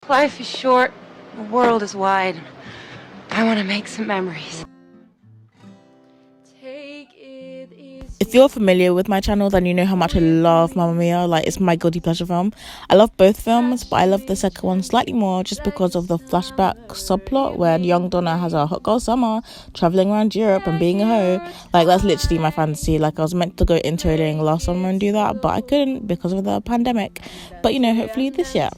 Life is short, the world is wide. I want to make some memories. If you're familiar with my channel, then you know how much I love Mamma Mia. Like, it's my guilty pleasure film. I love both films, but I love the second one slightly more just because of the flashback subplot where young Donna has a hot girl summer traveling around Europe and being a hoe. Like, that's literally my fantasy. Like, I was meant to go interrailing last summer and do that, but I couldn't because of the pandemic. But you know, hopefully this year.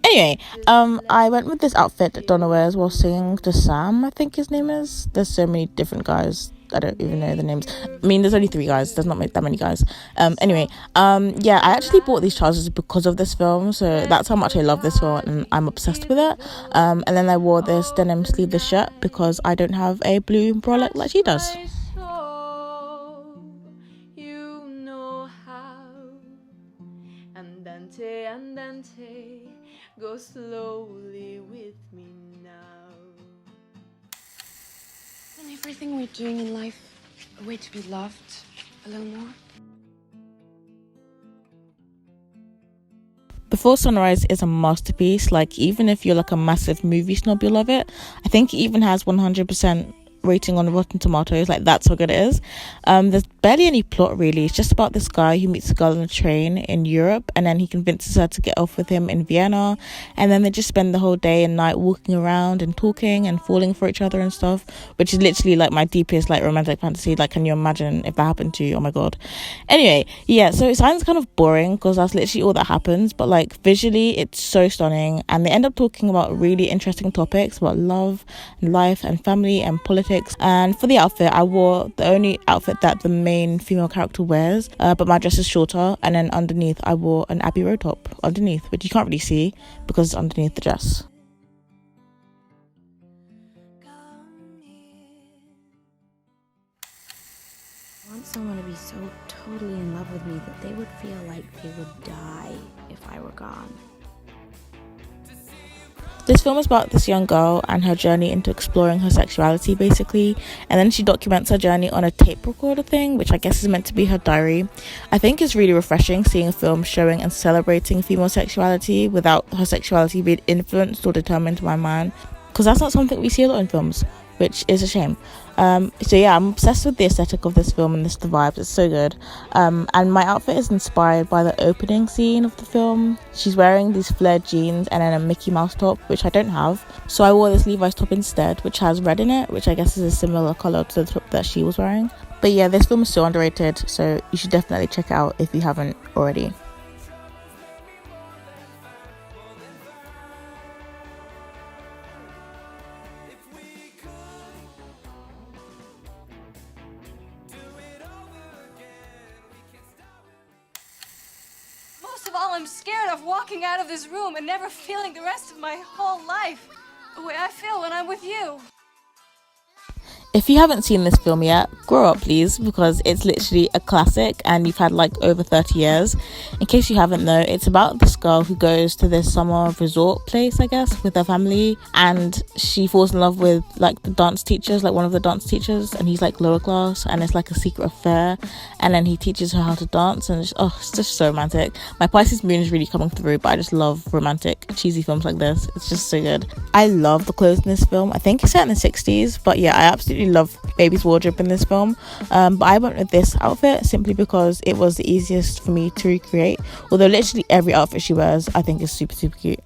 Anyway, I went with this outfit that Donna wears while singing to Sam, I think his name is. There's so many different guys. I don't even know the names. I mean, there's only 3 guys. There's not that many guys. Anyway, yeah, I actually bought these trousers because of this film. So that's how much I love this film and I'm obsessed with it. And then I wore this denim sleeveless shirt because I don't have a blue bralette like she does. Go slowly with me now. Isn't everything we're doing in life a way to be loved a little more? Before Sunrise is a masterpiece. Like, even if you're like a massive movie snob, you'll love it. I think it even has 100% rating on Rotten Tomatoes. Like, that's how good it is. There's barely any plot really. It's just about this guy who meets a girl on a train in Europe, and then he convinces her to get off with him in Vienna, and then they just spend the whole day and night walking around and talking and falling for each other and stuff, which is literally like my deepest like romantic fantasy. Like, can you imagine if that happened to you? Oh my god. Anyway, yeah, so it sounds kind of boring because that's literally all that happens, but like visually it's so stunning, and they end up talking about really interesting topics about love and life and family and politics. And for the outfit, I wore the only outfit that the main female character wears, but my dress is shorter, and then underneath I wore an Abbey Road top underneath, which you can't really see because it's underneath the dress. I want someone to be so totally in love with me that they would feel like they would die if I were gone. This film is about this young girl and her journey into exploring her sexuality, basically, and then she documents her journey on a tape recorder thing, which I guess is meant to be her diary. I think it's really refreshing seeing a film showing and celebrating female sexuality without her sexuality being influenced or determined by man, because that's not something we see a lot in films, which is a shame. So yeah, I'm obsessed with the aesthetic of this film and the vibes. It's so good. And my outfit is inspired by the opening scene of the film. She's wearing these flared jeans and then a Mickey Mouse top, which I don't have, so I wore this Levi's top instead, which has red in it, which I guess is a similar colour to the top that she was wearing. But yeah, this film is so underrated, so you should definitely check it out if you haven't already. Most of all, I'm scared of walking out of this room and never feeling the rest of my whole life the way I feel when I'm with you. If you haven't seen this film yet, grow up please, because it's literally a classic and you've had like over 30 years. In case you haven't though, it's about this girl who goes to this summer resort place, I guess, with her family, and she falls in love with like the dance teachers, like one of the dance teachers, and he's like lower class, and it's like a secret affair, and then he teaches her how to dance, and it's just so romantic. My Pisces moon is really coming through, but I just love romantic cheesy films like this. It's just so good. I love the clothes in this film. I think it's set in the 60s, but yeah, I absolutely love Baby's wardrobe in this film. But I went with this outfit simply because it was the easiest for me to recreate, although literally every outfit she wears I think is super cute.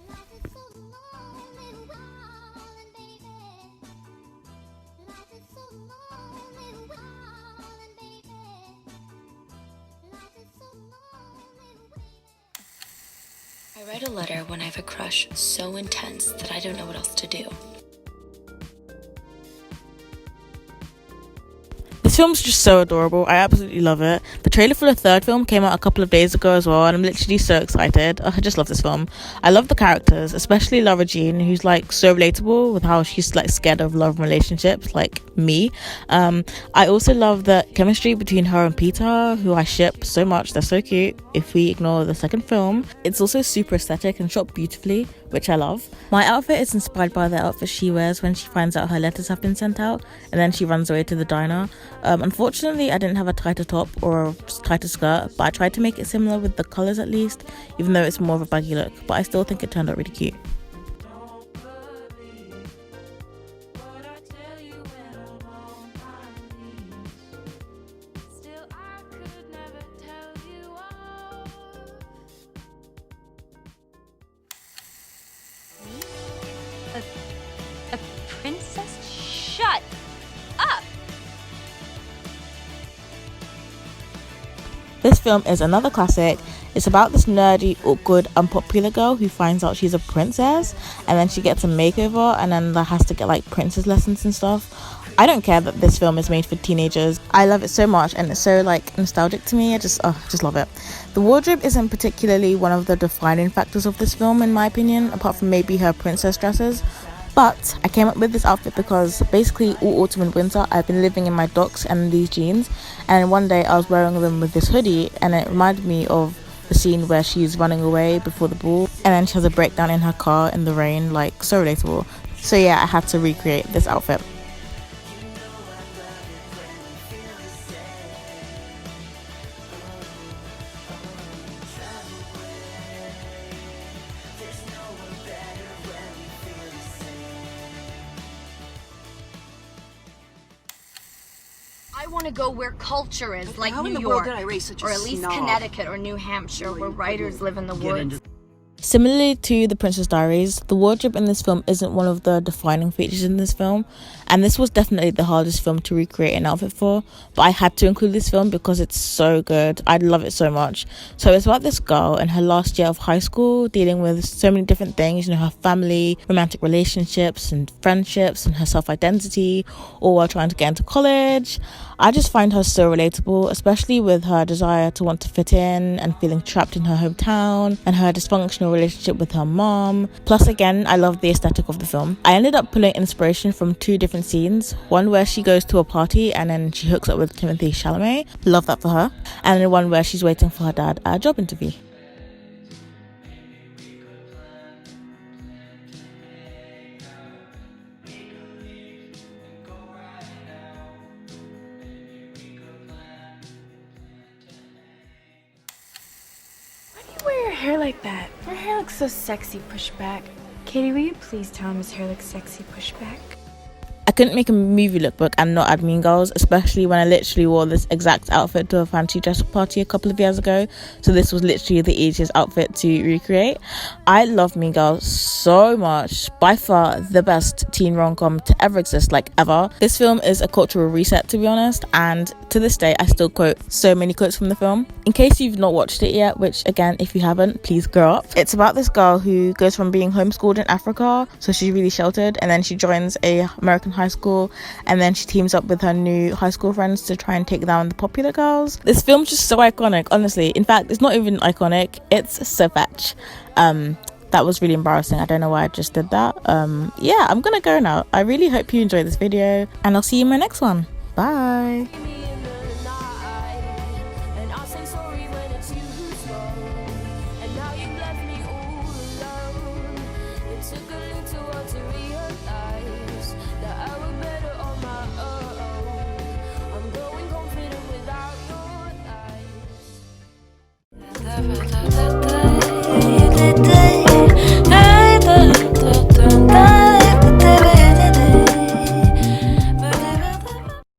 I write a letter when I have a crush so intense that I don't know what else to do. This film's just so adorable. I absolutely love it. The trailer for the third film came out a couple of days ago as well, and I'm literally so excited. I just love this film. I love the characters, especially Lara Jean, who's like so relatable with how she's like scared of love and relationships, like me. I also love the chemistry between her and Peter, who I ship so much. They're so cute if we ignore the second film. It's also super aesthetic and shot beautifully, which I love. My outfit is inspired by the outfit she wears when she finds out her letters have been sent out, and then she runs away to the diner. Unfortunately, I didn't have a tighter top or a tighter skirt, but I tried to make it similar with the colours at least, even though it's more of a baggy look, but I still think it turned out really cute. A princess? Shut up! This film is another classic. It's about this nerdy, awkward, unpopular girl who finds out she's a princess, and then she gets a makeover, and then has to get like princess lessons and stuff. I don't care that this film is made for teenagers. I love it so much, and it's so like nostalgic to me. I just love it. The wardrobe isn't particularly one of the defining factors of this film, in my opinion, apart from maybe her princess dresses. But I came up with this outfit because basically all autumn and winter I've been living in my docks and these jeans, and one day I was wearing them with this hoodie, and it reminded me of the scene where she's running away before the ball, and then she has a breakdown in her car in the rain. Like, so relatable. So yeah, I had to recreate this outfit. I want to go where culture is, like How in New the world York, did I raise such a or at least snob? Connecticut or New Hampshire, where writers live in the woods. Similarly to The Princess Diaries, the wardrobe in this film isn't one of the defining features in this film, and this was definitely the hardest film to recreate an outfit for, but I had to include this film because it's so good. I love it so much. So it's about this girl in her last year of high school, dealing with so many different things, you know, her family, romantic relationships and friendships, and her self-identity, all while trying to get into college. I just find her so relatable, especially with her desire to want to fit in and feeling trapped in her hometown, and her dysfunctional relationship with her mom. Plus, again, I love the aesthetic of the film. I ended up pulling inspiration from two different scenes. One where she goes to a party and then she hooks up with Timothée Chalamet. Love that for her. And then one where she's waiting for her dad at a job interview. Why do you wear your hair like that? Your hair looks so sexy pushed back. Katie, will you please tell him his hair looks sexy pushed back? I couldn't make a movie lookbook and not add Mean Girls, especially when I literally wore this exact outfit to a fancy dress party a couple of years ago. So this was literally the easiest outfit to recreate. I love Mean Girls so much. By far the best teen rom-com to ever exist, like ever. This film is a cultural reset, to be honest, and to this day I still quote so many quotes from the film. In case you've not watched it yet, which again, if you haven't, please grow up. It's about this girl who goes from being homeschooled in Africa, so she's really sheltered, and then she joins a American high school, and then she teams up with her new high school friends to try and take down the popular girls. This film's just so iconic, honestly. In fact, it's not even iconic, it's so fetch. That was really embarrassing. I don't know why I just did that. Yeah, I'm gonna go now. I really hope you enjoyed this video, and I'll see you in my next one. Bye. Da, da, da, da.